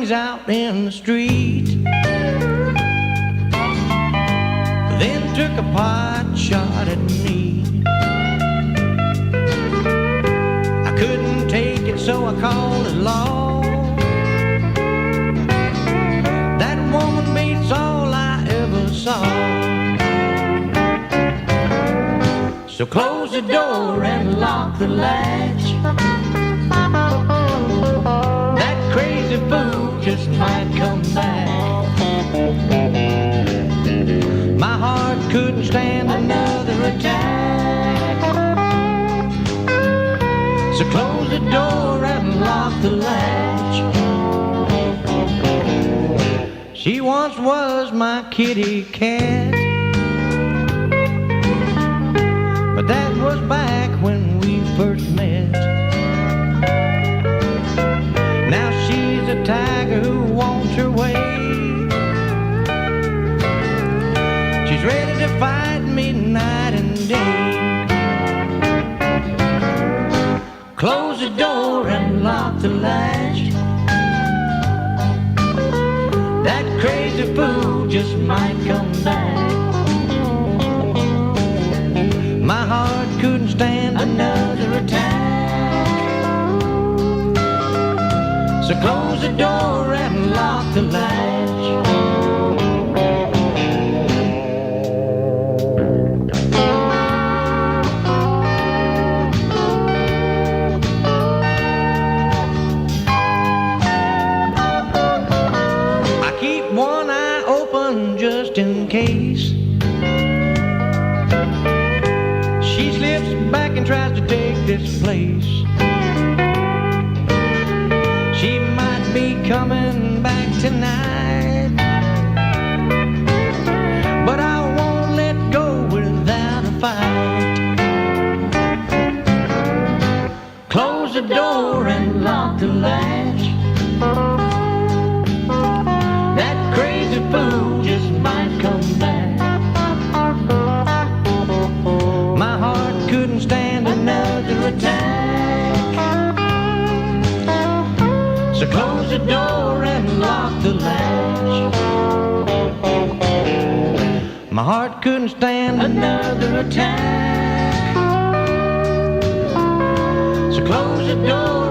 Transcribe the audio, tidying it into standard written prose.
things out in the street, then took a pot shot at me. I couldn't take it, so I called it law. That woman beats all I ever saw. So close the door and lock the latch. That crazy fool just might come back. My heart couldn't stand another attack. So close the door and lock the latch. She once was my kitty cat, but that was back when we first met. Now she's a tiger who wants her way. She's ready to fight me night and day. Close the door and lock the latch. That crazy fool just might come back. My heart couldn't stand another attack. So close the door and lock the latch. I keep one eye open just in case. She slips back and tries to take this place. She might be coming back tonight, but I won't let go without a fight. Close the door and lock the latch. That crazy fool just might come back. My heart couldn't stand another attack. So close the door and lock the latch. My heart couldn't stand another attack. So close the door